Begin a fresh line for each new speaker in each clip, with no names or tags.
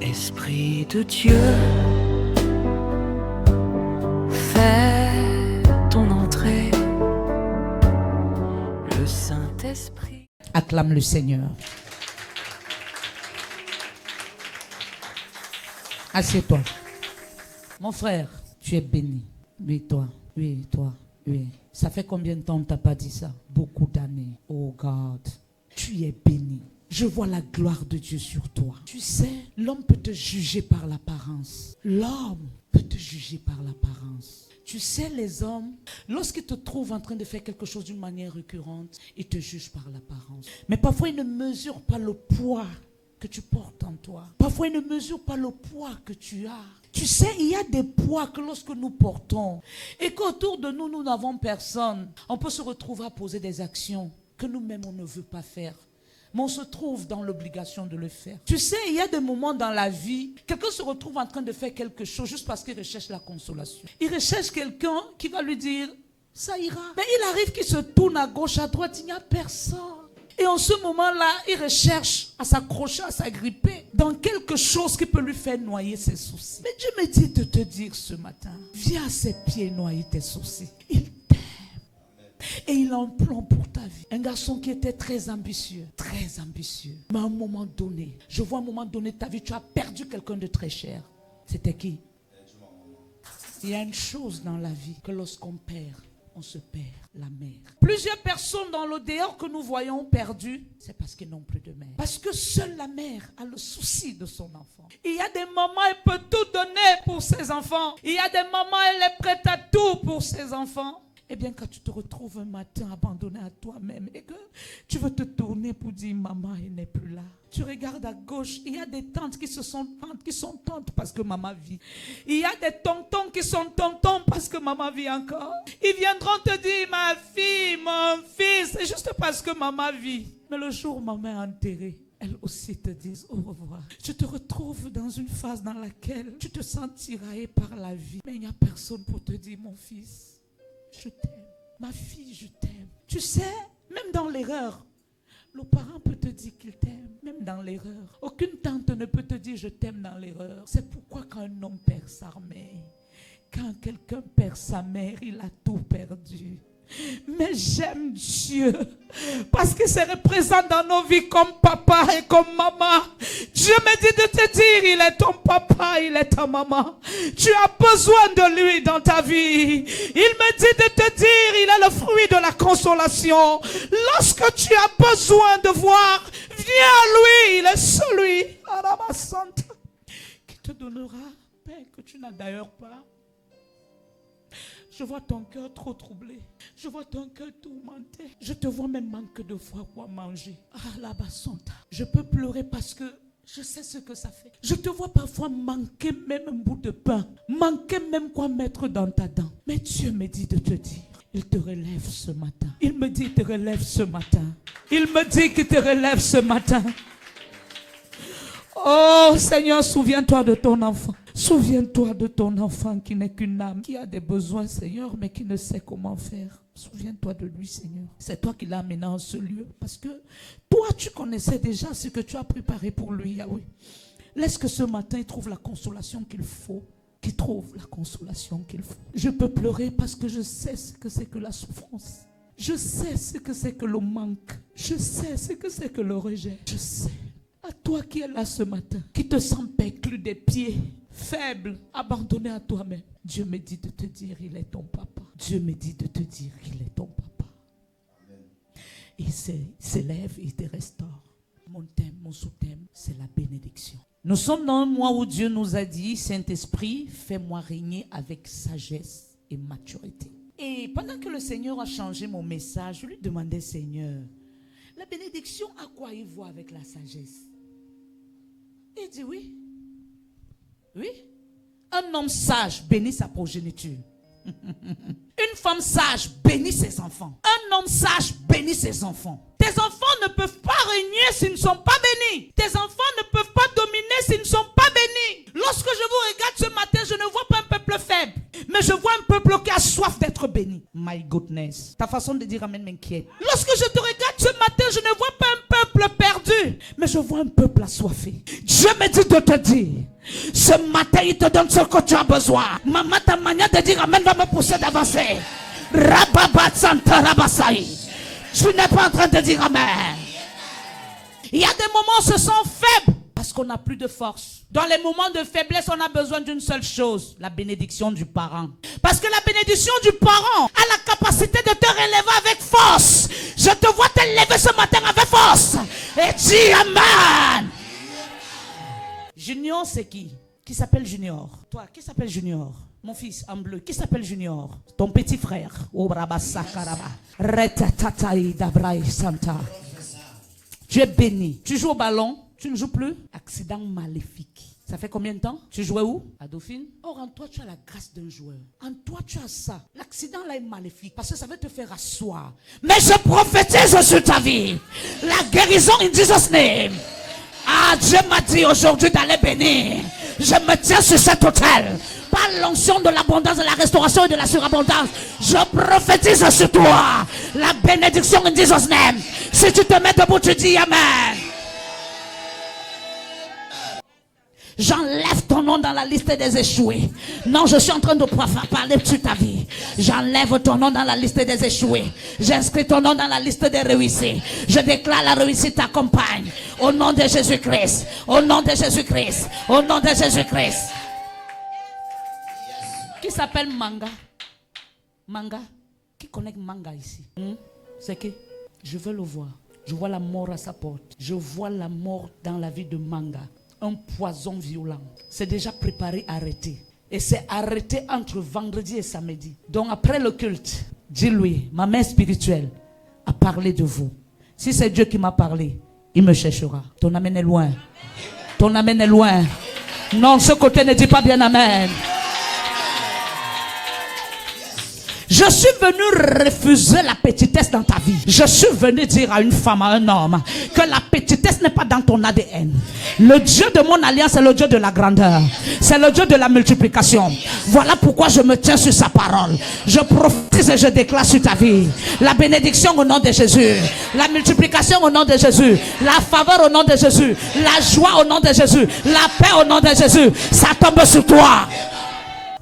Esprit de Dieu, fais ton entrée, le Saint-Esprit.
Acclame le Seigneur. Assieds-toi. Mon frère, tu es béni. Oui, toi. Oui, toi. Oui. Ça fait combien de temps on ne t'a pas dit ça? Beaucoup d'années. Oh God, tu es béni. Je vois la gloire de Dieu sur toi. Tu sais, l'homme peut te juger par l'apparence. L'homme peut te juger par l'apparence. Tu sais, les hommes, lorsqu'ils te trouvent en train de faire quelque chose d'une manière récurrente, ils te jugent par l'apparence. Mais parfois, ils ne mesurent pas le poids que tu portes en toi. Parfois, ils ne mesurent pas le poids que tu as. Tu sais, il y a des poids que lorsque nous portons et qu'autour de nous, nous n'avons personne, on peut se retrouver à poser des actions que nous-mêmes, on ne veut pas faire. Mais on se trouve dans l'obligation de le faire. Tu sais, il y a des moments dans la vie, quelqu'un se retrouve en train de faire quelque chose juste parce qu'il recherche la consolation. Il recherche quelqu'un qui va lui dire, ça ira. Mais il arrive qu'il se tourne à gauche, à droite, il n'y a personne. Et en ce moment-là, il recherche à s'accrocher, à s'agripper dans quelque chose qui peut lui faire noyer ses soucis. Mais Dieu me dit de te dire ce matin, viens à ses pieds noyer tes soucis. Il t'aime. Et il a un plan pour ta vie. Un garçon qui était très ambitieux. Très ambitieux. Mais à un moment donné, je vois à un moment donné de ta vie, tu as perdu quelqu'un de très cher. C'était qui? Il y a une chose dans la vie que lorsqu'on perd, on se perd la mère. Plusieurs personnes dans le dehors que nous voyons perdues, c'est parce qu'ils n'ont plus de mère. Parce que seule la mère a le souci de son enfant. Il y a des mamans, elle peut tout donner pour ses enfants. Il y a des mamans, elle est prête à tout pour ses enfants. Eh bien, quand tu te retrouves un matin abandonné à toi-même et que tu veux te tourner pour dire, maman, elle n'est plus là. Tu regardes à gauche, il y a des tantes qui sont tantes parce que maman vit. Il y a des tontons qui sont tontons parce que maman vit encore. Ils viendront te dire, ma fille, mon fils, c'est juste parce que maman vit. Mais le jour où maman est enterrée, elles aussi te disent au revoir. Tu te retrouves dans une phase dans laquelle tu te sens tiraillé par la vie. Mais il n'y a personne pour te dire, mon fils, je t'aime. Ma fille, je t'aime. Tu sais, même dans l'erreur, le parent peut te dire qu'il t'aime, même dans l'erreur. Aucune tante ne peut te dire je t'aime dans l'erreur. C'est pourquoi quand un homme perd sa mère, quand quelqu'un perd sa mère, il a tout perdu. Mais j'aime Dieu parce qu'il se représente dans nos vies comme papa et comme maman. Dieu me dit de te dire, il est ton papa, il est ta maman. Tu as besoin de lui dans ta vie. Il me dit de te dire, il est le fruit de la consolation. Lorsque tu as besoin de voir, viens à lui, il est celui qui te donnera paix que tu n'as d'ailleurs pas. Je vois ton cœur trop troublé. Je vois ton cœur tourmenté. Je te vois même manque de foi quoi manger. Ah là-bas, je peux pleurer parce que je sais ce que ça fait. Je te vois parfois manquer même un bout de pain. Manquer même quoi mettre dans ta dent. Mais Dieu me dit de te dire, il te relève ce matin. Il me dit, il te relève ce matin. Il me dit qu'il te relève ce matin. Oh Seigneur, souviens-toi de ton enfant. Souviens-toi de ton enfant qui n'est qu'une âme, qui a des besoins, Seigneur, mais qui ne sait comment faire. Souviens-toi de lui, Seigneur. C'est toi qui l'as amené en ce lieu. Parce que toi, tu connaissais déjà ce que tu as préparé pour lui, Yahweh. Laisse que ce matin, il trouve la consolation qu'il faut. Qu'il trouve la consolation qu'il faut. Je peux pleurer parce que je sais ce que c'est que la souffrance. Je sais ce que c'est que le manque. Je sais ce que c'est que le rejet. Je sais. À toi qui es là ce matin, qui te sens perclus des pieds, faible, abandonné à toi-même. Dieu me dit de te dire, il est ton papa. Dieu me dit de te dire, il est ton papa. Amen. Il s'élève et il te restaure. Mon thème, mon sous-thème, c'est la bénédiction. Nous sommes dans un mois où Dieu nous a dit, Saint-Esprit, fais-moi régner avec sagesse et maturité. Et pendant que le Seigneur a changé mon message, je lui demandais, Seigneur, la bénédiction, à quoi il voit avec la sagesse? Il dit oui. Oui. Un homme sage bénit sa progéniture. Une femme sage bénit ses enfants. Un homme sage bénit ses enfants. Tes enfants ne peuvent pas régner s'ils ne sont pas bénis. Tes enfants ne peuvent pas dominer s'ils ne sont pas bénis. Lorsque je vous regarde ce matin, je ne vois pas un peuple faible, mais je vois un peuple qui a soif d'être béni. My goodness. Ta façon de dire amen m'inquiète. Lorsque je te regarde ce matin, je ne vois pas un peuple perdu, Mais je vois un peuple assoiffé. Dieu me dit de te dire, ce matin, il te donne ce que tu as besoin. Maman, ta manière de dire amen va me pousser d'avancer. Rababat Santa Rabasaï. Tu n'es pas en train de dire amen. Il y a des moments où on se sent faible parce qu'on n'a plus de force. Dans les moments de faiblesse, on a besoin d'une seule chose, la bénédiction du parent. Parce que la bénédiction du parent a la capacité de te relever avec force. Je te vois te lever ce matin avec force. Et dis amen. Junior, c'est qui? Qui s'appelle Junior? Toi, qui s'appelle Junior? Mon fils en bleu, qui s'appelle Junior? Ton petit frère. Tu es béni. Tu joues au ballon? Tu ne joues plus? Accident maléfique. Ça fait combien de temps? Tu jouais où? À Dauphine? Or, en toi, tu as la grâce d'un joueur. En toi, tu as ça. L'accident là est maléfique parce que ça va te faire asseoir. Mais je prophétise sur ta vie la guérison in Jesus' name. Ah, Dieu m'a dit aujourd'hui d'aller bénir. Je me tiens sur cet hôtel. Par l'onction de l'abondance, de la restauration et de la surabondance, je prophétise sur toi la bénédiction in Jesus' name. Si tu te mets debout, tu dis amen. J'enlève ton nom dans la liste des échoués. Non, je suis en train de parler sur ta vie. J'enlève ton nom dans la liste des échoués. J'inscris ton nom dans la liste des réussis. Je déclare la réussite t'accompagne. Au nom de Jésus-Christ. Au nom de Jésus-Christ. Au nom de Jésus-Christ. Qui s'appelle Manga? Manga? Qui connaît Manga ici? C'est qui? Je veux le voir. Je vois la mort à sa porte. Je vois la mort dans la vie de Manga. Un poison violent. C'est déjà préparé, arrêté. Et c'est arrêté entre vendredi et samedi. Donc après le culte, dis-lui, ma mère spirituelle a parlé de vous. Si c'est Dieu qui m'a parlé, il me cherchera. Ton amen est loin. Ton amen est loin. Non, ce côté ne dit pas bien amen. Je suis venu refuser la petitesse dans ta vie. Je suis venu dire à une femme, à un homme, que la petitesse n'est pas dans ton ADN. Le Dieu de mon alliance est le Dieu de la grandeur. C'est le Dieu de la multiplication. Voilà pourquoi je me tiens sur sa parole. Je prophétise et je déclare sur ta vie la bénédiction au nom de Jésus. La multiplication au nom de Jésus. La faveur au nom de Jésus. La joie au nom de Jésus. La paix au nom de Jésus. Ça tombe sur toi.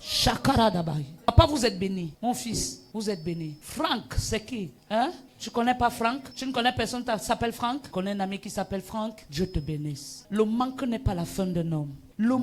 Chakara Dabaï. Papa, vous êtes béni. Mon fils, vous êtes béni. Franck, c'est qui? Hein? Tu connais pas Franck? Tu ne connais personne qui s'appelle Franck? Tu connais un ami qui s'appelle Franck? Dieu te bénisse. Le manque n'est pas la fin d'un homme. Le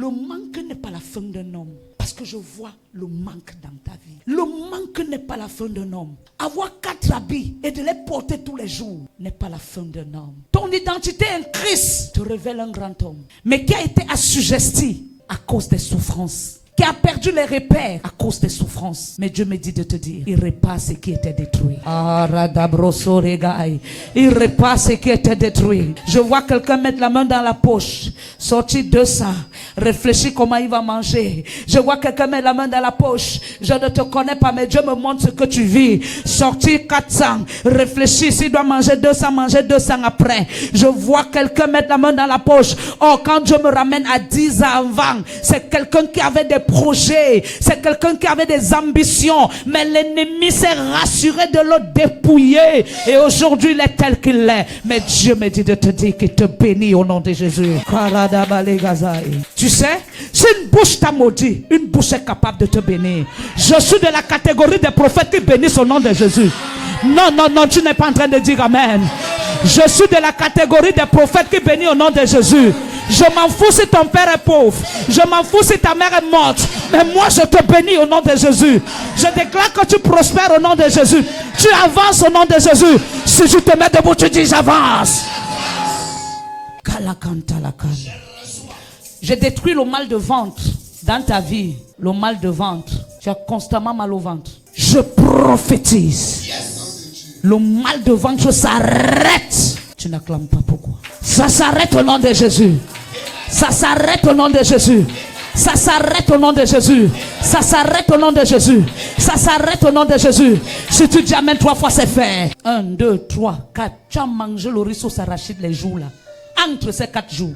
manque n'est pas la fin d'un homme. Parce que je vois le manque dans ta vie. Le manque n'est pas la fin d'un homme. Avoir 4 habits et de les porter tous les jours n'est pas la fin d'un homme. Ton identité en Christ te révèle un grand homme. Mais qui a été assujetti à cause des souffrances. Qui a perdu les repères à cause des souffrances. Mais Dieu me dit de te dire, il répare ce qui était détruit. Il répare ce qui était détruit. Je vois quelqu'un mettre la main dans la poche, sortir 200, réfléchir comment il va manger. Je vois quelqu'un mettre la main dans la poche. Je ne te connais pas, mais Dieu me montre ce que tu vis. Sortir 400, réfléchir s'il doit manger 200 après. Je vois quelqu'un mettre la main dans la poche. Oh, quand Dieu me ramène à 10 ans avant, c'est quelqu'un qui avait des projets, c'est quelqu'un qui avait des ambitions, mais l'ennemi s'est rassuré de le dépouiller et aujourd'hui il est tel qu'il est. Mais Dieu me dit de te dire qu'il te bénit au nom de Jésus. Tu sais, si une bouche t'a maudit, une bouche est capable de te bénir. Je suis de la catégorie des prophètes qui bénissent au nom de Jésus. Non, tu n'es pas en train de dire amen. Je suis de la catégorie des prophètes qui bénissent au nom de Jésus. Je m'en fous si ton père est pauvre. Je m'en fous si ta mère est morte. Mais moi je te bénis au nom de Jésus. Je déclare que tu prospères au nom de Jésus. Tu avances au nom de Jésus. Si tu te mets debout, tu dis j'avance. Je détruis le mal de ventre dans ta vie. Le mal de ventre. Tu as constamment mal au ventre. Je prophétise. Le mal de ventre s'arrête. Tu n'acclames pas pourquoi. Ça s'arrête au nom de Jésus. Ça s'arrête au nom de Jésus. Ça s'arrête au nom de Jésus. Ça s'arrête au nom de Jésus. Ça s'arrête au nom de Jésus. Si tu dis amen 3 fois, c'est fait. 1, 2, 3, 4. Tu as mangé le riz aux arachides les jours là. Entre ces 4 jours.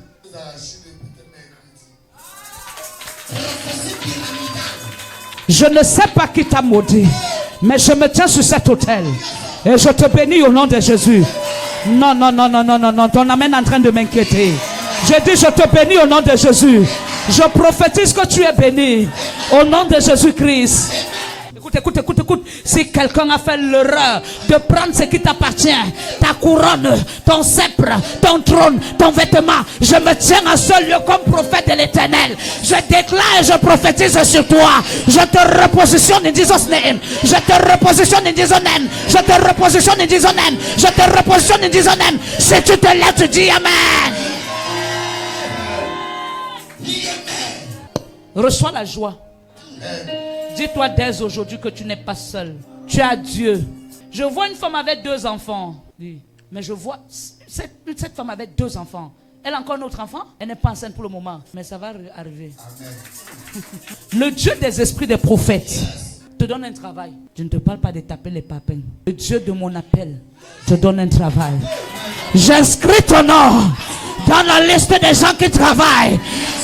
Je ne sais pas qui t'a maudit, mais je me tiens sur cet autel. Et je te bénis au nom de Jésus. Non, non, non, non, non, non, non. Ton amen est en train de m'inquiéter. Je dis, je te bénis au nom de Jésus. Je prophétise que tu es béni au nom de Jésus-Christ. Écoute, écoute, écoute, écoute. Si quelqu'un a fait l'erreur de prendre ce qui t'appartient, ta couronne, ton sceptre, ton trône, ton vêtement, je me tiens à ce lieu comme prophète de l'Éternel. Je déclare et je prophétise sur toi. Je te repositionne in Jesus' name. Je te repositionne in Jesus' name. Je te repositionne in Jesus' name. Je te repositionne in Jesus' name. Si tu te lèves, tu dis Amen. Reçois la joie. Dis-toi dès aujourd'hui que tu n'es pas seul. Tu as Dieu. Je vois une femme avec 2 enfants. Mais je vois cette femme avec 2 enfants. Elle a encore un autre enfant. Elle n'est pas enceinte pour le moment. Mais ça va arriver. Le Dieu des esprits des prophètes te donne un travail. Je ne te parle pas de taper les papins. Le Dieu de mon appel te donne un travail. J'inscris ton nom dans la liste des gens qui travaillent.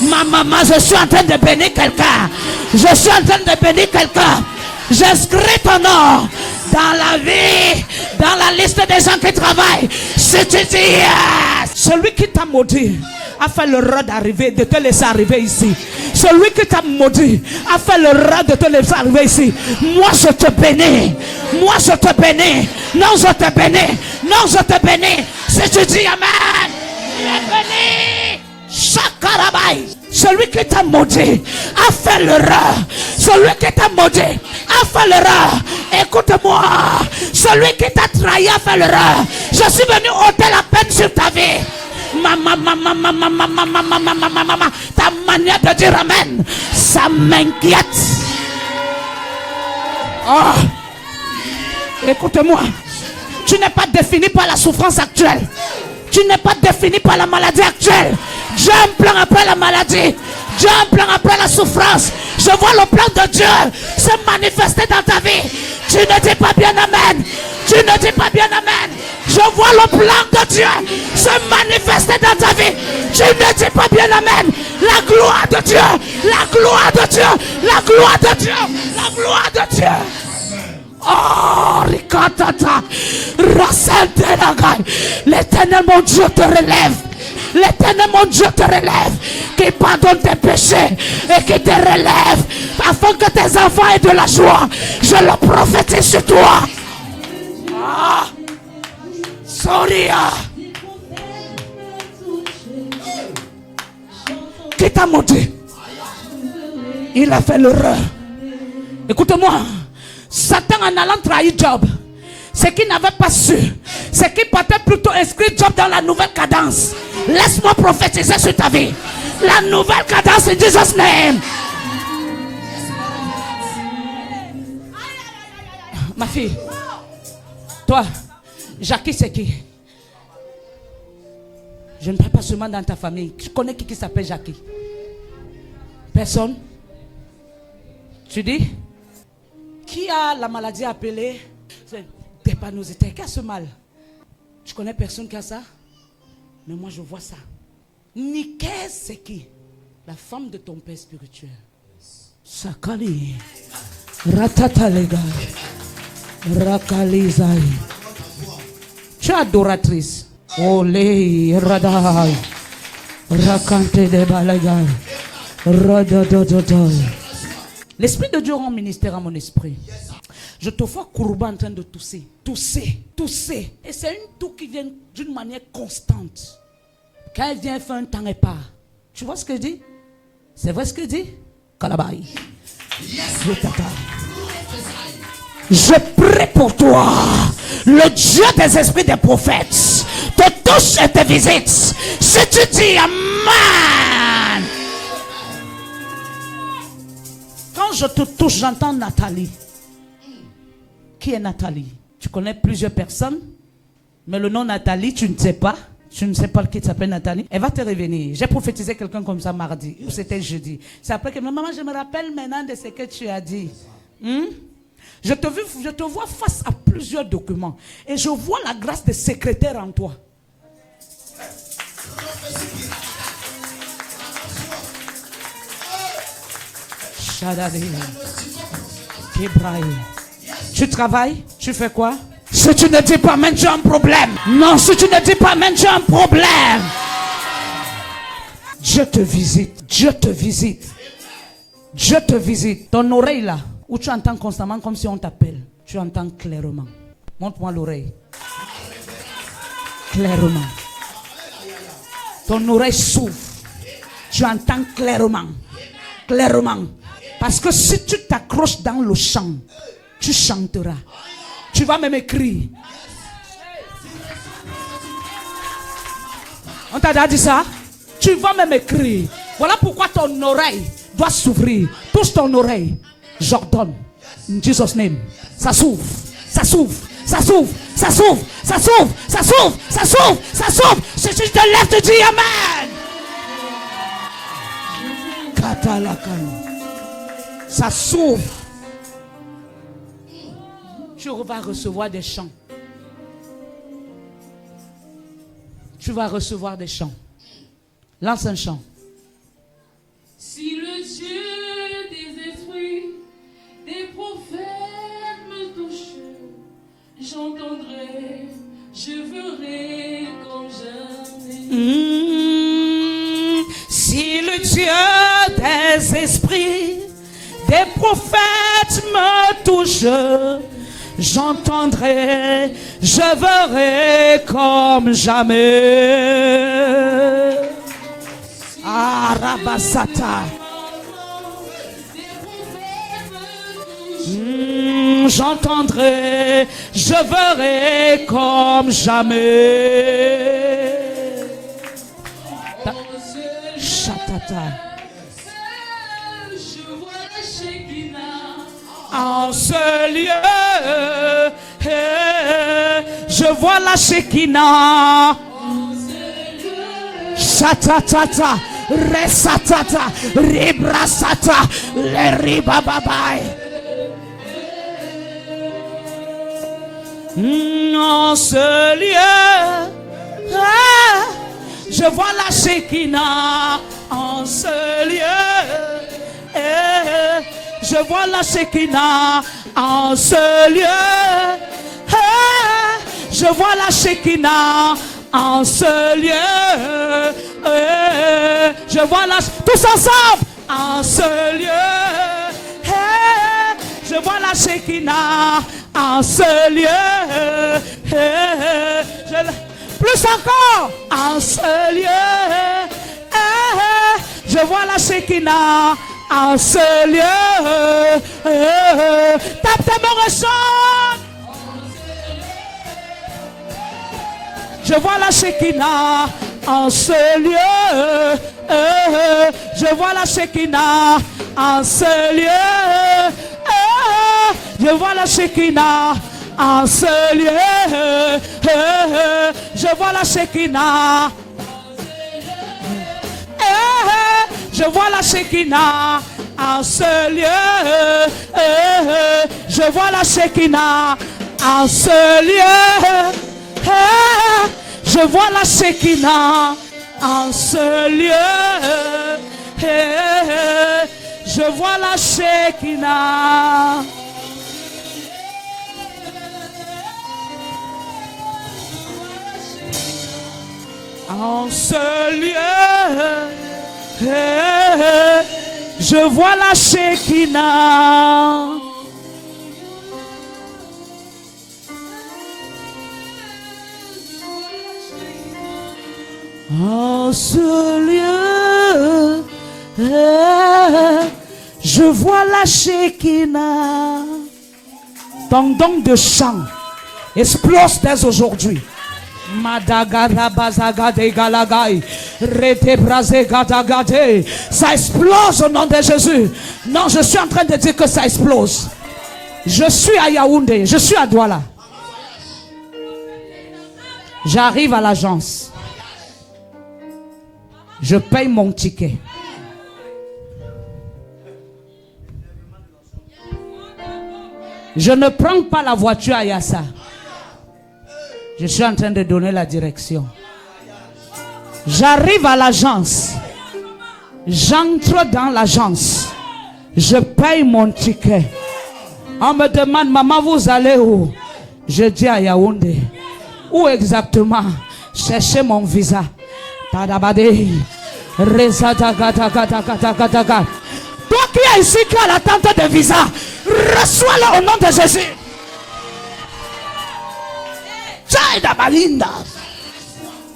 Ma maman, je suis en train de bénir quelqu'un. Je suis en train de bénir quelqu'un. J'inscris ton nom dans la vie, dans la liste des gens qui travaillent. Si tu dis yes. Celui qui t'a maudit a fait l'erreur d'arriver, de te laisser arriver ici. Celui qui t'a maudit a fait l'erreur de te laisser arriver ici. Moi je te bénis. Moi je te bénis. Non je te bénis. Non je te bénis. Si tu dis amen, tu es béni. Chakarabaï. Celui qui t'a maudit a fait l'erreur. Celui qui t'a maudit a fait l'erreur. Écoute-moi. Celui qui t'a trahi a fait l'erreur. Je suis venu ôter la peine sur ta vie. Ta manière de dire amen, ça m'inquiète. Oh. Écoute-moi. Tu n'es pas défini par la souffrance actuelle. Tu n'es pas défini par la maladie actuelle. Dieu a un plan après la maladie. Dieu a un plan après la souffrance. Je vois le plan de Dieu se manifester dans ta vie. Tu ne dis pas bien amen. Tu ne dis pas bien amen. Je vois le plan de Dieu se manifester dans ta vie. Tu ne dis pas bien amen. La gloire de Dieu. La gloire de Dieu. La gloire de Dieu. La gloire de Dieu. Oh, Rikatata, l'Éternel mon Dieu te relève. L'Éternel mon Dieu te relève. Qui pardonne tes péchés et qui te relève. Afin que tes enfants aient de la joie. Je le prophétise sur toi. Ah, Soria. Qui t'a maudit? Il a fait l'erreur. Écoute-moi. Satan en allant trahir Job, ce qu'il n'avait pas su, c'est qu'il partait plutôt inscrire Job dans la nouvelle cadence. Laisse-moi prophétiser sur ta vie. La nouvelle cadence in Jesus' name. Ma fille, toi, Jackie c'est qui? Je ne parle pas seulement dans ta famille. Tu connais qui s'appelle Jackie? Personne? Tu dis? Qui a la maladie appelée drépanocytaire? Qui a ce mal? Tu connais personne qui a ça? Mais moi je vois ça. Niké c'est qui? La femme de ton père spirituel. Sakali. Ratatalega. Rakalizai. Tu es adoratrice. Olé. Radai. Rakante de balagai. Radadododoi. L'Esprit de Dieu rend ministère à mon esprit. Je te vois Kourouba en train de tousser. Tousser, tousser. Et c'est une toux qui vient d'une manière constante. Quand elle vient, elle fait un temps et part. Tu vois ce que je dis? C'est vrai ce que je dis? Kalabaï. Je prie pour toi. Le Dieu des esprits des prophètes te touche et te visite. Si tu dis Amen. Quand je te touche, j'entends Nathalie. Qui est Nathalie? Tu connais plusieurs personnes, mais le nom Nathalie, tu ne sais pas. Tu ne sais pas qui s'appelle Nathalie. Elle va te revenir. J'ai prophétisé quelqu'un comme ça mardi, ou c'était jeudi. C'est après que maman, je me rappelle maintenant de ce que tu as dit. Je te vois face à plusieurs documents. Et je vois la grâce de secrétaire en toi. Tu travailles? Tu fais quoi? Si tu ne dis pas amen, tu as un problème. Non, si tu ne dis pas amen, tu as un problème. Dieu te visite. Dieu te visite. Dieu te visite. Ton oreille là, où tu entends constamment comme si on t'appelle, tu entends clairement. Montre-moi l'oreille. Clairement. Ton oreille s'ouvre. Tu entends clairement. Clairement. Parce que si tu t'accroches dans le chant, tu chanteras. Tu vas même écrire. On t'a déjà dit ça? Tu vas même écrire. Voilà pourquoi ton oreille doit s'ouvrir. Touche ton oreille. J'ordonne. In Jesus' name. Ça s'ouvre. Ça s'ouvre. Ça s'ouvre. Ça s'ouvre. Ça s'ouvre. Ça s'ouvre. Ça s'ouvre. Ça s'ouvre. Si tu te lèves, tu dis amen. Ça s'ouvre. Tu vas recevoir des chants. Tu vas recevoir des chants. Lance un chant.
Si le Dieu des esprits, des prophètes me touche, j'entendrai, je verrai comme jamais.
Si le Dieu des esprits, des prophètes me touche, j'entendrai, je verrai comme jamais. Arabasata. J'entendrai, je verrai comme jamais. Chatata.
Je vois la Shekinah.
En ce lieu, je vois la Shekinah. Chatatata, resatata, ribrasata, le ribababai. En ce lieu, je vois la Shekinah. En ce lieu, je vois la Shekinah. En ce lieu, je vois la Shekinah. En ce lieu, je vois la... Tous ensemble. En ce lieu, je vois la Shekinah. En ce lieu, plus encore. En ce lieu, je vois la Shekinah. En ce lieu, tape tes mains, ressens. Je vois la Shekinah. En ce lieu, je vois la Shekinah. En ce lieu, je vois la Shekinah. En ce lieu, je vois la Shekinah. Je vois la Shekinah. En ce lieu, je vois la Shekinah. En ce lieu, je vois la Shekinah. En ce lieu, je vois la Shekinah. En ce lieu, je vois la Shekinah. En ce lieu, je vois la Shekinah. Ton don de chant explose dès aujourd'hui. Ça explose au nom de Jésus. Non, je suis en train de dire que ça explose. Je suis à Yaoundé, je suis à Douala. J'arrive à l'agence. Je paye mon ticket. Je ne prends pas la voiture à Yassa. Je suis en train de donner la direction. J'arrive à l'agence. J'entre dans l'agence. Je paye mon ticket. On me demande, maman, vous allez où? Je dis à Yaoundé, où exactement chercher mon visa? Tadabade. Rezadagadagadagadaga. Toi qui es ici, qui as l'attente de visa, reçois-le au nom de Jésus.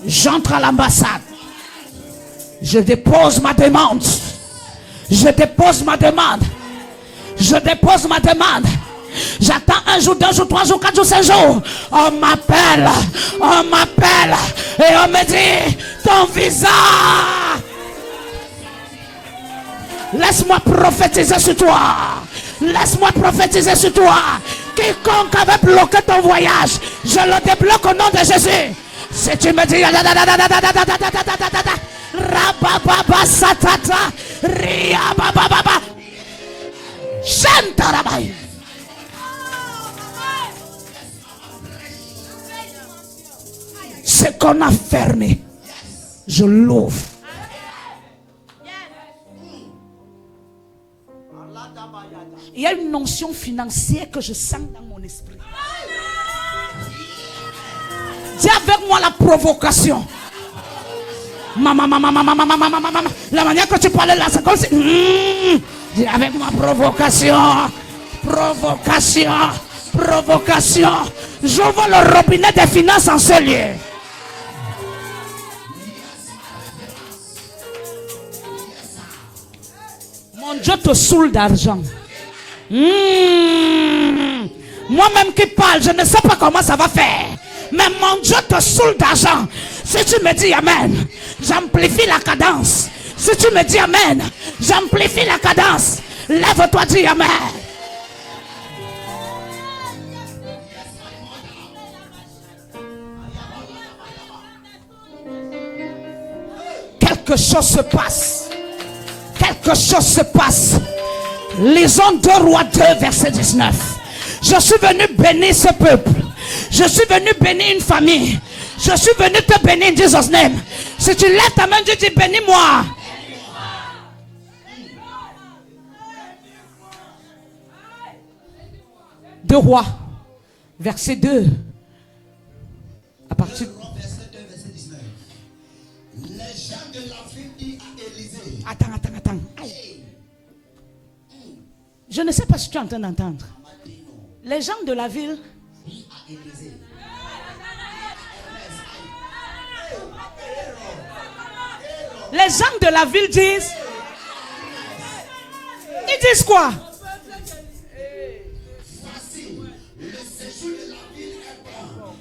J'entre à l'ambassade. Je dépose ma demande. Je dépose ma demande. Je dépose ma demande. J'attends 1 jour, 2 jours, 3 jours, 4 jours, 5 jours. On m'appelle. On m'appelle. Et on me dit, ton visa. Laisse-moi prophétiser sur toi. Laisse-moi prophétiser sur toi. Quiconque avait bloqué ton voyage, je le débloque au nom de Jésus. Si tu me dis Rabababa satata Riabababa Chantarabai. Ce qu'on a fermé, je l'ouvre. Il y a une notion financière que je sens dans mon esprit. Dis avec moi la provocation. Maman, la manière que tu parlais là, c'est comme si. Dis avec moi provocation. Provocation. Provocation. J'ouvre le robinet des finances en ce lieu. Mon Dieu te saoule d'argent. Moi-même qui parle, je ne sais pas comment ça va faire. Mais mon Dieu te saoule d'argent. Si tu me dis amen, j'amplifie la cadence. Si tu me dis amen, j'amplifie la cadence. Lève-toi, dis amen. Quelque chose se passe. Quelque chose se passe. Lisons 2 Rois 2, verset 19. Je suis venu bénir ce peuple. Je suis venu bénir une famille. Je suis venu te bénir in Jesus' name. Si tu lèves ta main, tu dis bénis-moi. 2 Rois, verset 2. À partir.
Verset 2, verset 19. Les gens de la ville disent à Élisée.
Attends. Je ne sais pas si tu es en train d'entendre. Les gens de la ville. Les gens de la ville disent. Ils disent quoi?
Voici, le séjour de la ville est bon,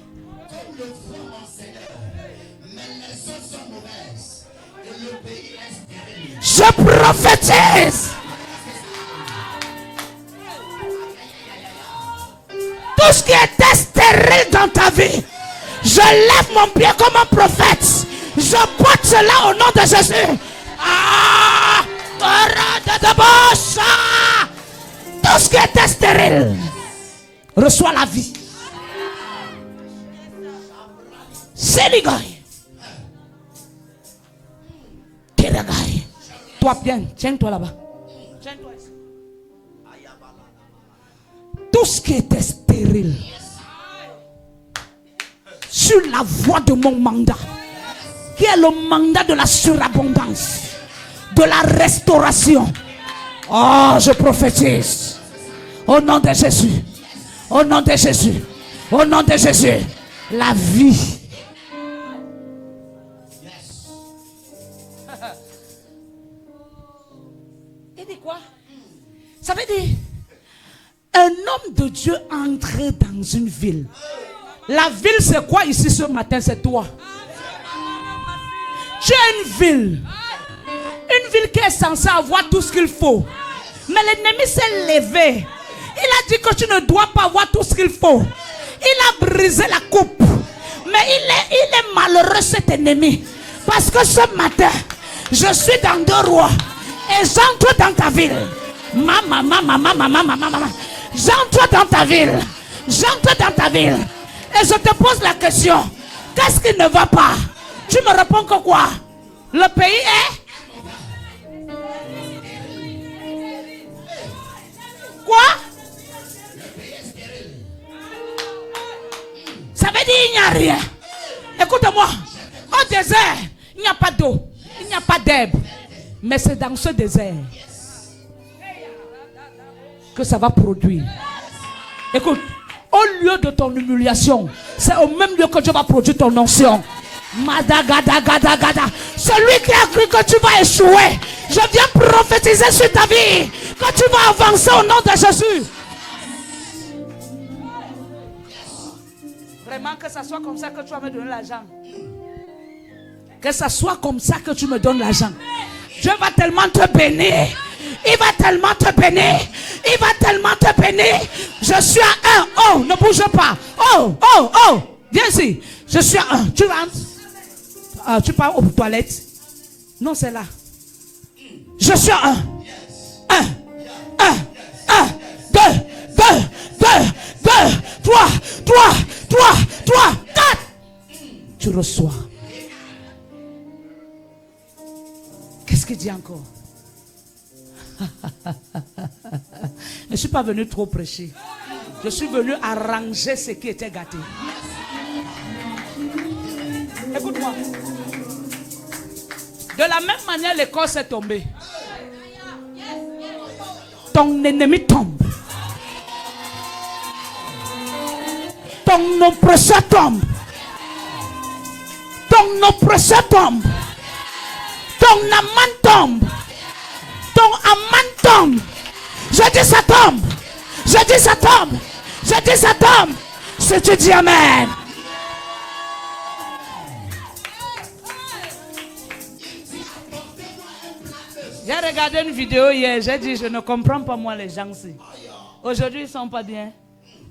comme le voit mon Seigneur. Mais les eaux sont mauvaises et le pays est stérile.
Je prophétise. Tout ce qui était stérile dans ta vie, je lève mon pied comme un prophète. Je porte cela au nom de Jésus. Tout ce qui était stérile reçoit la vie. C'est les gars. Toi bien, tiens-toi là-bas. Tiens-toi ici. Tout ce qui était stérile sur la voie de mon mandat, qui est le mandat de la surabondance, de la restauration. Oh, je prophétise au nom de Jésus, au nom de Jésus, au nom de Jésus, la vie. Il dit quoi? Ça veut dire un homme de Dieu entré dans une ville. La ville, c'est quoi ici ce matin? C'est toi. Tu as une ville. Une ville qui est censée avoir tout ce qu'il faut. Mais l'ennemi s'est levé. Il a dit que tu ne dois pas avoir tout ce qu'il faut. Il a brisé la coupe. Mais il est malheureux cet ennemi. Parce que ce matin, je suis dans 2 Rois. Et j'entre dans ta ville. Maman. J'entre dans ta ville. J'entre dans ta ville. Et je te pose la question. Qu'est-ce qui ne va pas? Tu me réponds que quoi? Le pays est? Quoi? rien. Écoute-moi. Au désert, il n'y a pas d'eau. Il n'y a pas d'herbe. Mais c'est dans ce désert que ça va produire. Écoute, au lieu de ton humiliation, c'est au même lieu que Dieu va produire ton onction. Madagadagadagada. Celui qui a cru que tu vas échouer, je viens prophétiser sur ta vie que tu vas avancer au nom de Jésus. Vraiment que ça soit comme ça que tu vas me donner l'argent. Que ça soit comme ça que tu me donnes l'argent. Dieu va tellement te bénir. Il va tellement te bénir. Il va tellement te bénir. Je suis à 1. Oh, ne bouge pas. Oh, oh, oh. Viens ici. Je suis à 1. Tu rentres. Tu pars aux toilettes. Non, c'est là. Je suis à 1. 1, 1, 1, 2, 2, 2, 2, 3, 3, 3, 3, 4. Tu reçois. Qu'est-ce qu'il dit encore? Je ne suis pas venu trop prêcher. Je suis venu arranger ce qui était gâté. Écoute-moi. De la même manière, l'écorce est tombée. Ton ennemi tombe. Ton oppresseur tombe. Ton oppresseur tombe. Ton amant tombe. Ton amant tombe. Je dis ça tombe. Je dis ça tombe. Je dis ça tombe. Si tu dis amen. J'ai regardé une vidéo hier. J'ai dit je ne comprends pas moi les gens ici. Aujourd'hui ils sont pas bien.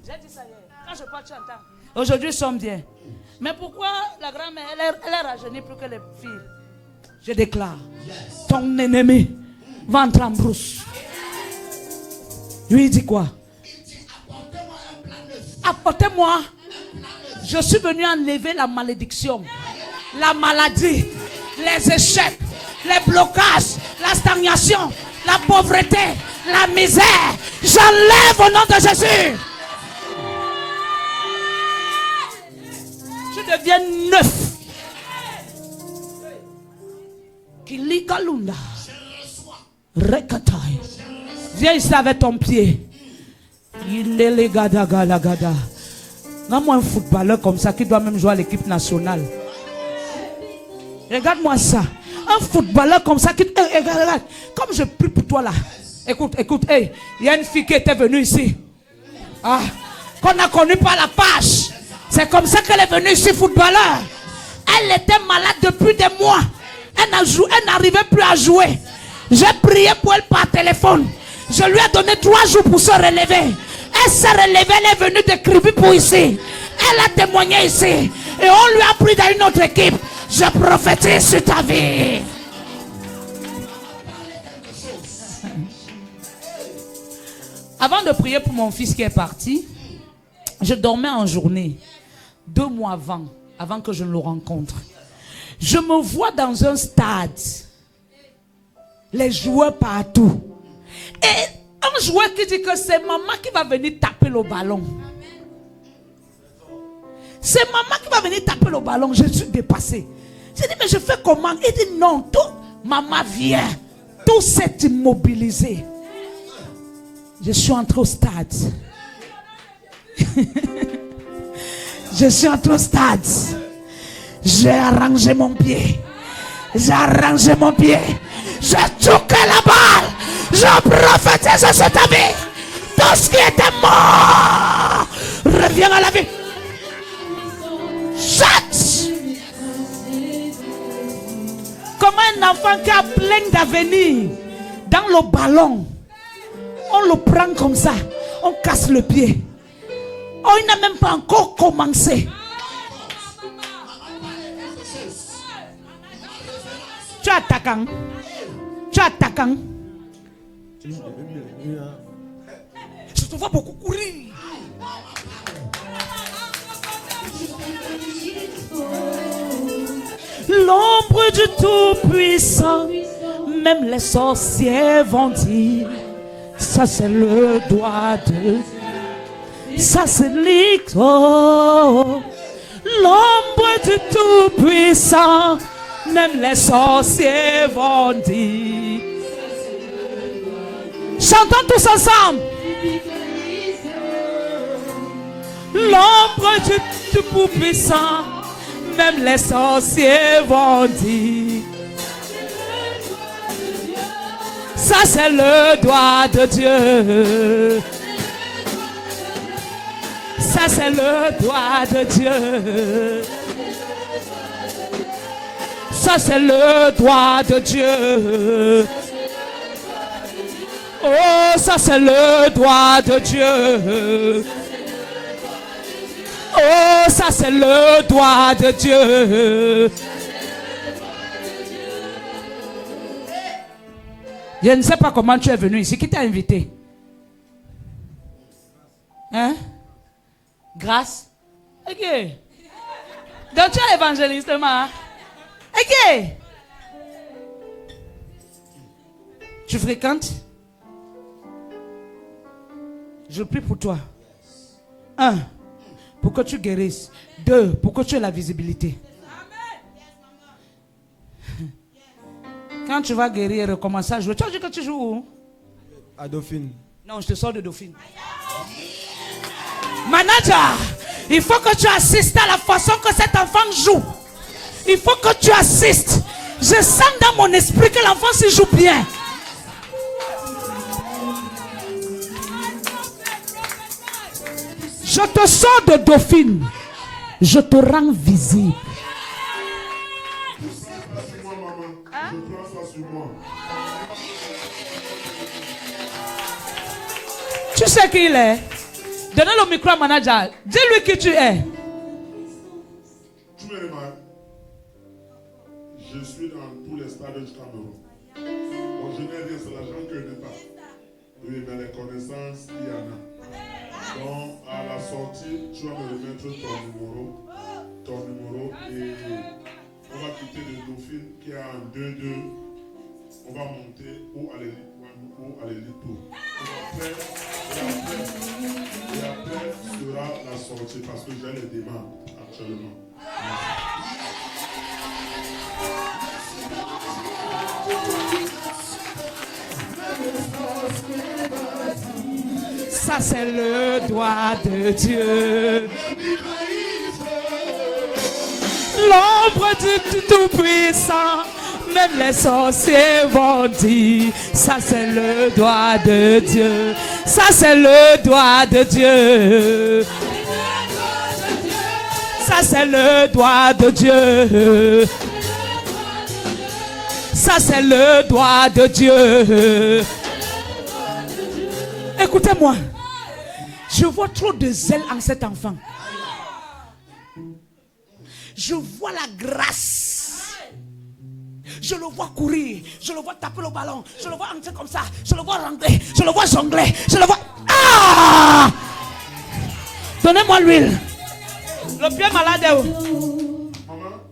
J'ai dit ça hier. Quand je parle tu entends. Aujourd'hui ils sont bien. Mais pourquoi la grand-mère elle est rajeunie plus que les filles? Je déclare, ton ennemi va entrer en brousse. Lui il dit quoi? Apportez-moi. Je suis venu enlever la malédiction, la maladie, les échecs, les blocages, la stagnation, la pauvreté, la misère. J'enlève au nom de Jésus. Tu deviens neuf. Kilikalunda. Rekatai. Viens ici avec ton pied. Il est les gada gada gada. Donne-moi un footballeur comme ça qui doit même jouer à l'équipe nationale. Regarde-moi ça. Un footballeur comme ça qui... regarde. Comme je prie pour toi là. Écoute, écoute. Hey, il y a une fille qui était venue ici. Ah, qu'on a connu par la page. C'est comme ça qu'elle est venue ici, footballeur. Elle était malade depuis des mois. Elle n'arrivait plus à jouer. J'ai prié pour elle par téléphone. Je lui ai donné 3 jours pour se relever. Elle s'est relevée, elle est venue de Kribi pour ici. Elle a témoigné ici. Et on lui a pris dans une autre équipe. Je prophétise sur ta vie. Avant de prier pour mon fils qui est parti, je dormais en journée. 2 mois avant que je ne le rencontre. Je me vois dans un stade. Les joueurs partout. Et un joueur qui dit que c'est maman qui va venir taper le ballon. C'est maman qui va venir taper le ballon. Je suis dépassé. J'ai dit mais je fais comment? Il dit non, tout. Maman vient. Tout s'est immobilisé. Je suis entré au stade. Je suis entré au stade. J'ai arrangé mon pied. J'ai arrangé mon pied. J'ai touché la balle. Je prophétise sur ta vie. Tout ce qui était mort revient à la vie. Chut. Comme un enfant qui a plein d'avenir dans le ballon. On le prend comme ça. On casse le pied. Oh, il n'a même pas encore commencé. Tu es attaquant. Tu es attaquant. Je te vois beaucoup courir. L'ombre du Tout-Puissant, même les sorciers vont dire, ça c'est le doigt de... Ça c'est l'icto. L'ombre du Tout-Puissant, même les sorciers vont dire. Chantons tous ensemble. L'ombre du Tout-Puissant, même les sorciers vont dire. Ça c'est le doigt de Dieu. Ça c'est le doigt de Dieu. Ça c'est le doigt de Dieu. Oh, ça c'est le doigt de Dieu. Oh, ça c'est le doigt de Dieu. Je ne sais pas comment tu es venu ici. Qui t'a invité? Hein? Grâce? Ok. Donc tu es évangéliste, ma. Ok. Tu fréquentes? Je prie pour toi. 1. Pour que tu guérisses. 2. Pour que tu aies la visibilité. Quand tu vas guérir et recommencer à jouer, tu as dit que tu joues où?
À Dauphine.
Non, je te sors de Dauphine. Manager, il faut que tu assistes à la façon que cet enfant joue. Il faut que tu assistes. Je sens dans mon esprit que l'enfant se joue bien. Je te sors de Dauphine. Je te rends visible. Tu sais qui il est? Donnez le micro au manager. Dis-lui qui tu es.
Tu me remarques? Je suis dans tous les stades du Cameroun. Donc je n'ai rien, c'est l'argent que je n'ai pas. Oui, mais les connaissances, il y en a. Donc à la sortie, tu vas me remettre ton numéro et on va quitter le Dauphine qui est en 2-2. On va monter ou à l'élite tour. Et après sera la sortie parce que j'ai les demandes actuellement.
Ça c'est le doigt de Dieu. L'ombre du Tout-Puissant, même les sorciers vont dire. Ça c'est le doigt de Dieu. Ça c'est le doigt de Dieu. Ça c'est le doigt de Dieu. Ça c'est le doigt de Dieu. Écoutez-moi. Je vois trop de zèle en cet enfant. Je vois la grâce. Je le vois courir. Je le vois taper le ballon. Je le vois entrer comme ça. Je le vois rentrer. Je le vois jongler. Je le vois... Ah! Donnez-moi l'huile. Le pied malade est où?
Maman,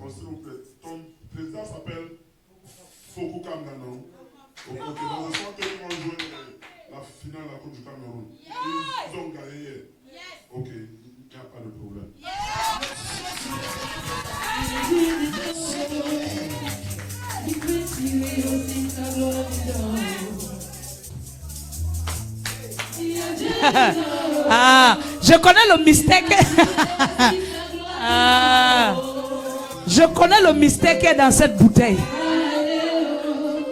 s'il vous plaît, ton président s'appelle Foko Kamdano. Ok, dans le soir, ils vont jouer la finale de la Coupe du Cameroun. Ils ont gagné hier. Ok, il n'y a pas de problème.
Ah, je connais le mystère. Ah, je connais le mystère qui est dans cette bouteille.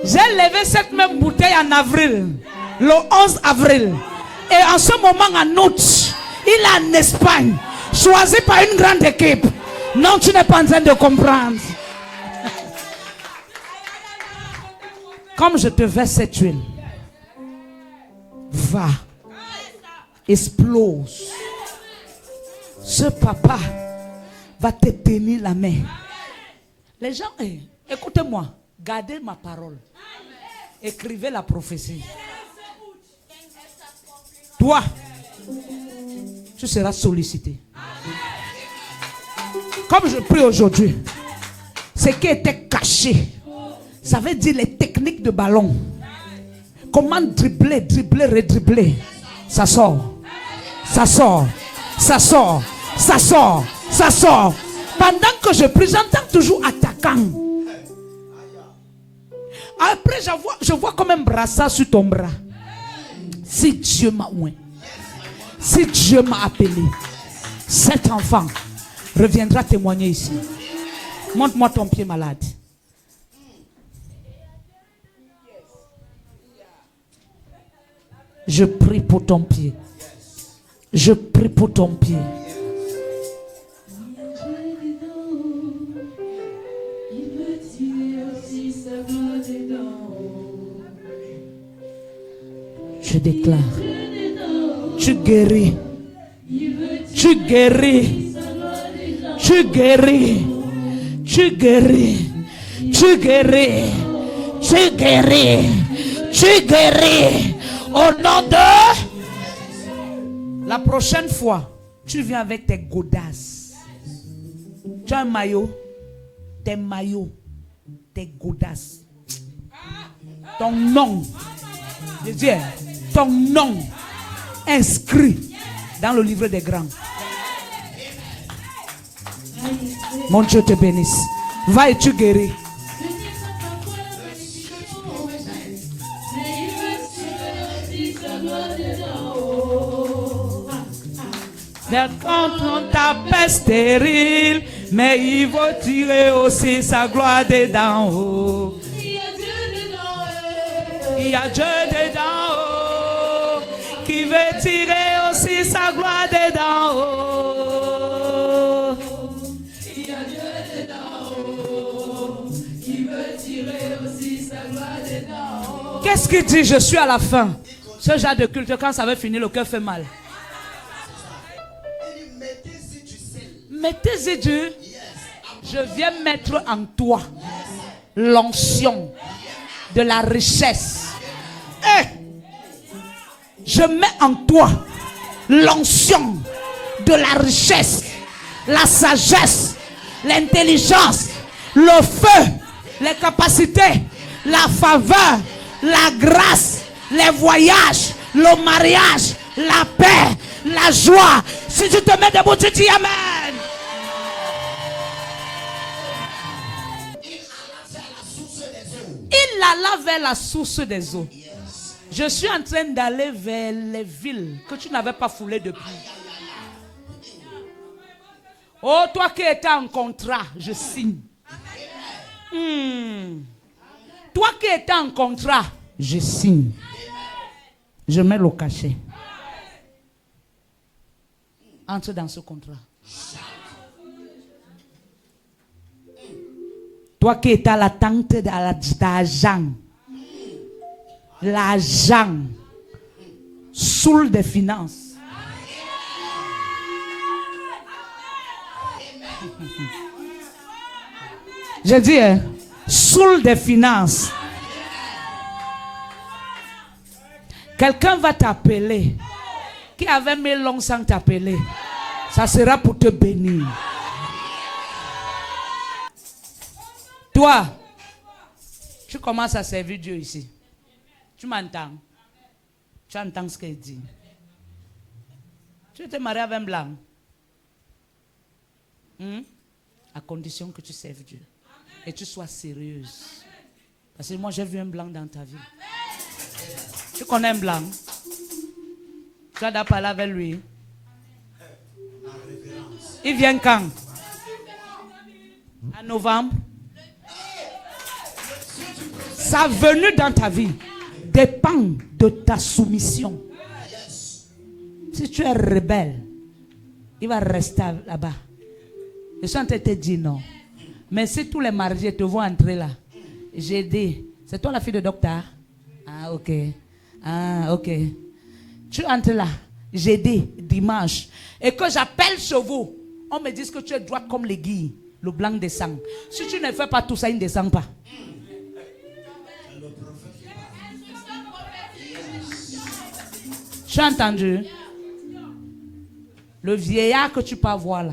J'ai levé cette même bouteille en avril, le 11 avril. Et en ce moment, en août, il est en Espagne, choisi par une grande équipe. Non, tu n'es pas en train de comprendre. Comme je te verse cette huile, va, explose. Ce papa va te tenir la main. Les gens, écoutez-moi, gardez ma parole. Écrivez la prophétie. Toi, tu seras sollicité. Comme je prie aujourd'hui, ce qui était caché, ça veut dire les techniques de ballon. Comment dribbler, redribbler. Ça sort. Ça sort. Ça sort. Ça sort. Ça sort. Pendant que je prie, j'entends toujours attaquant. Après, je vois comme un brassard sur ton bras. Si Dieu m'a oint, si Dieu m'a appelé, cet enfant reviendra témoigner ici. Montre-moi ton pied malade. Je prie pour ton pied. Je prie pour ton pied. Je déclare, tu guéris, tu guéris, tu guéris, tu guéris, tu guéris, tu guéris, tu guéris, au nom de... La prochaine fois, tu viens avec tes godasses. Tu as un maillot, tes maillots, tes godasses. Ton nom, je dis, ton nom inscrit dans le livre des grands. Mon Dieu te bénisse. Va et tu guéris. Quand on t'appelle stérile, mais il va tirer aussi sa gloire dedans haut. Il y a Dieu dedans haut, qui veut tirer aussi sa gloire dedans haut. Il y a Dieu dedans haut, qui veut tirer aussi sa gloire dedans haut. Qu'est-ce qu'il dit? Je suis à la fin. Ce genre de culte, quand ça va finir, le cœur fait mal. Mettez-y du. Je viens mettre en toi l'onction de la richesse. Je mets en toi l'onction de la richesse, la sagesse, l'intelligence, le feu, les capacités, la faveur, la grâce, les voyages, le mariage, la paix, la joie. Si tu te mets debout, tu dis Amen. Il alla vers la source des eaux. Je suis en train d'aller vers les villes que tu n'avais pas foulées depuis. Oh, toi qui étais en contrat, je signe. Toi qui étais en contrat, je signe. Je mets le cachet. Entre dans ce contrat. Toi qui es à l'attente d'argent, l'argent saoule des finances. Je dis, saoule des finances. Quelqu'un va t'appeler, qui avait mis long sans t'appeler. Ça sera pour te bénir. Toi, tu commences à servir Dieu ici. Tu m'entends? Tu entends ce qu'il dit. Tu te maries avec un blanc. À condition que tu serves Dieu. Et tu sois sérieuse. Parce que moi, j'ai vu un blanc dans ta vie. Tu connais un blanc? Tu as parlé avec lui. Il vient quand? En novembre. Sa venue dans ta vie dépend de ta soumission. Si tu es rebelle, il va rester là-bas. Je suis en train de te dire non. Mais si tous les mardis te voient entrer là, j'ai dit, c'est toi la fille de docteur? Ah, ok. Ah, ok. Tu entres là, j'ai dit, dimanche, et que j'appelle chez vous, on me dit que tu es droite comme l'aiguille, le blanc descend. Si tu ne fais pas tout ça, il ne descend pas. Tu as entendu? Le vieillard que tu peux voir là.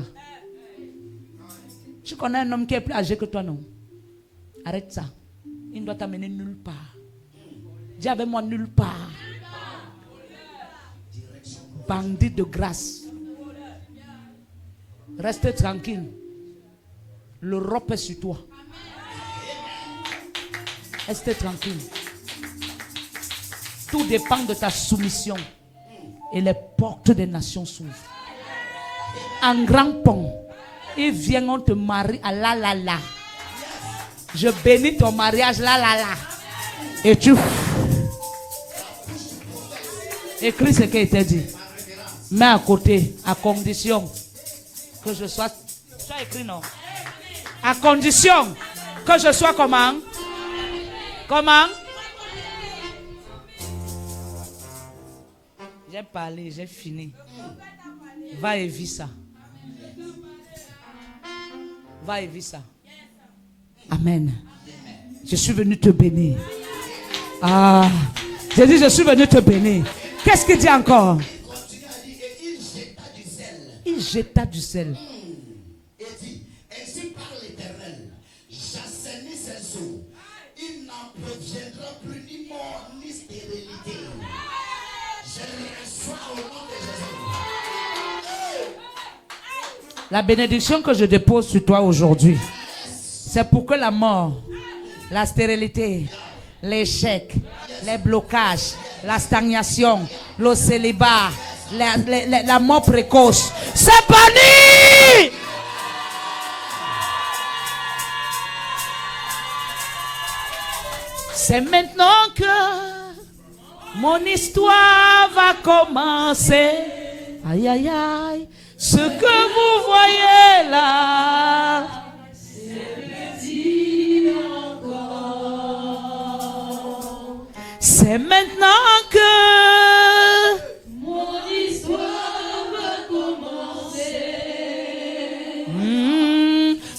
Tu connais un homme qui est plus âgé que toi, non? Arrête ça. Il ne doit t'amener nulle part. Dis avec moi nulle part. Bandit de grâce. Reste tranquille. L'Europe est sur toi. Reste tranquille. Tout dépend de ta soumission. Et les portes des nations s'ouvrent. En grand pont. Et viens, on te marie à la la la. Je bénis ton mariage la la la. Et tu... Écris ce qui a été dit. Mets à côté, à condition que je sois... Tu as écrit non? À condition que je sois comment? Comment? J'ai parlé, j'ai fini. Va et vis ça. Va et vis ça. Amen. Je suis venu te bénir. Ah, j'ai dit je suis venu te bénir. Qu'est-ce qu'il dit encore? Il jeta du sel.
Et dit, ainsi parle l'Éternel, j'assainis ses eaux. Il n'en proviendra plus ni mort ni stérilité. Je le reçois au nom de Jésus.
La bénédiction que je dépose sur toi aujourd'hui, c'est pour que la mort, la stérilité, l'échec, les blocages, la stagnation, le célibat, la mort précoce, c'est banni. C'est maintenant que mon histoire va commencer. Aïe aïe aïe, ce que vous voyez là, c'est maintenant que
Mon histoire va commencer.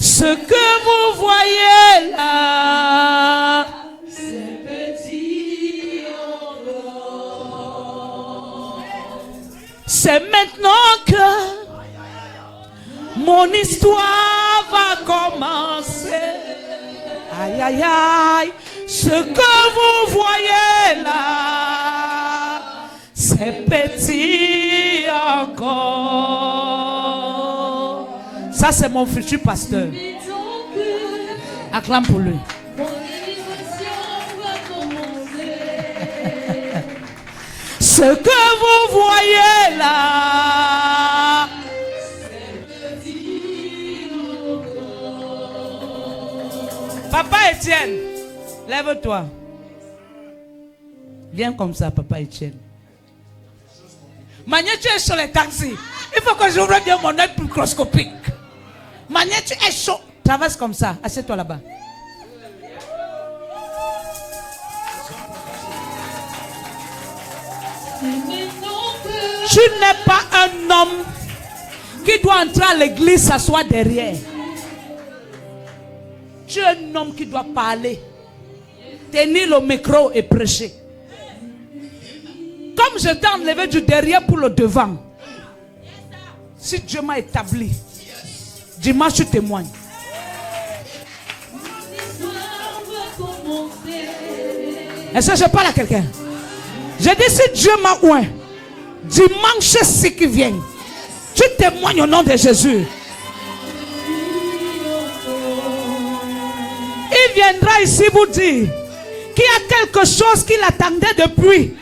Ce que vous voyez là,
C'est petit encore.
c'est maintenant que mon histoire va commencer. Aïe aïe aïe, ce que vous voyez là, c'est petit encore. Ça c'est mon futur pasteur. Acclame pour lui.
Mon émission va commencer.
Ce que vous voyez là, Papa Étienne, lève-toi. Viens comme ça, Papa Étienne. Mania, tu es sur les taxis. Il faut que j'ouvre bien mon œil microscopique. Mania, tu es chaud. Traverse comme ça. Assieds-toi là-bas. Tu n'es pas un homme qui doit entrer à l'église, s'asseoir derrière. Tu es un homme qui doit parler, tenir le micro et prêcher. Comme je t'ai enlevé du derrière pour le devant. Si Dieu m'a établi, dimanche tu témoignes. Est-ce que je parle à quelqu'un? J'ai dit si Dieu m'a oint, dimanche ce qui vient, tu témoignes au nom de Jésus. Il viendra ici vous dire qu'il y a quelque chose qu'il attendait depuis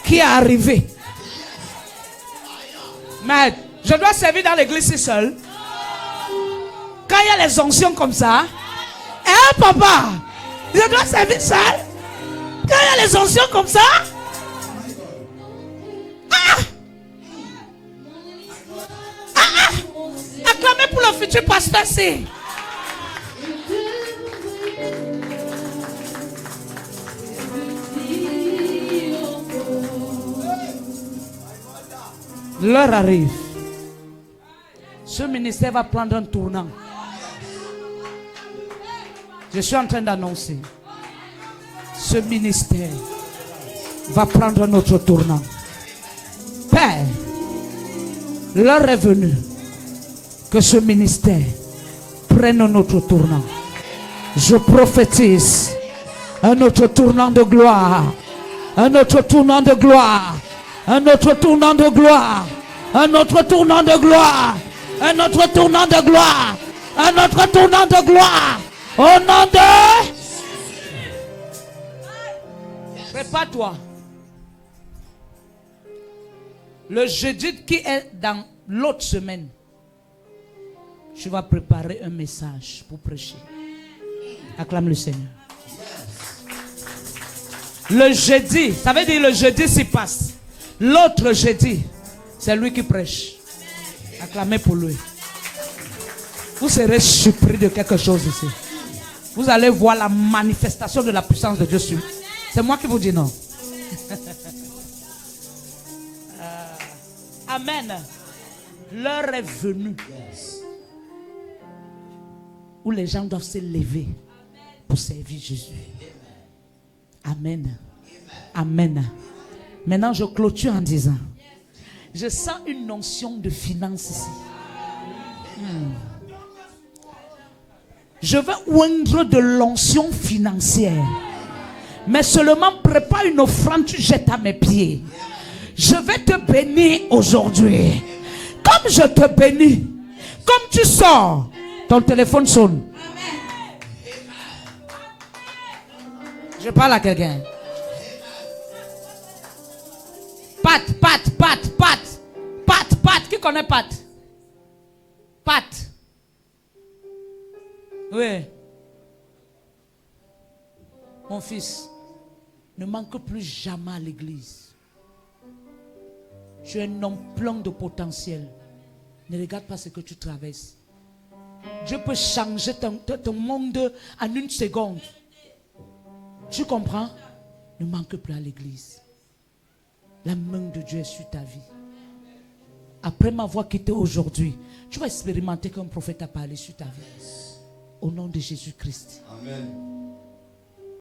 qui est arrivé. Mais je dois servir dans l'église si seul. Quand il y a les onctions comme ça, hein papa, je dois servir seul. Quand il y a les onctions comme ça, acclamez pour le futur pasteur ici. L'heure arrive. Ce ministère va prendre un tournant. Je suis en train d'annoncer. Ce ministère va prendre un autre tournant. Père, l'heure est venue que ce ministère prenne un autre tournant. Je prophétise un autre tournant de gloire. Un autre tournant de gloire. Un autre tournant de gloire. Un autre tournant de gloire. Un autre tournant de gloire. Un autre tournant de gloire. Au nom de... Prépare-toi. Le jeudi qui est dans l'autre semaine, je vais préparer un message pour prêcher. Acclame le Seigneur. Le jeudi, ça veut dire le jeudi s'y passe. L'autre jeudi, c'est lui qui prêche. Acclamez pour lui. Vous serez surpris de quelque chose ici. Vous allez voir la manifestation de la puissance de Dieu sur. C'est moi qui vous dis non. Amen. L'heure est venue où les gens doivent se lever pour servir Jésus. Amen. Amen. Maintenant, je clôture en disant, je sens une notion de finance ici. Je veux oindre de l'onction financière. Mais seulement prépare une offrande, tu jettes à mes pieds. Je vais te bénir aujourd'hui. Comme je te bénis, comme tu sors, ton téléphone sonne. Je parle à quelqu'un. Pat. Qui connaît Pat? Pat. Oui. Mon fils, ne manque plus jamais à l'église. Tu es un homme plein de potentiel. Ne regarde pas ce que tu traverses. Dieu peut changer ton monde en une seconde. Tu comprends? Ne manque plus à l'église. La main de Dieu est sur ta vie. Après m'avoir quitté aujourd'hui, tu vas expérimenter qu'un prophète a parlé sur ta vie. Au nom de Jésus-Christ.
Amen.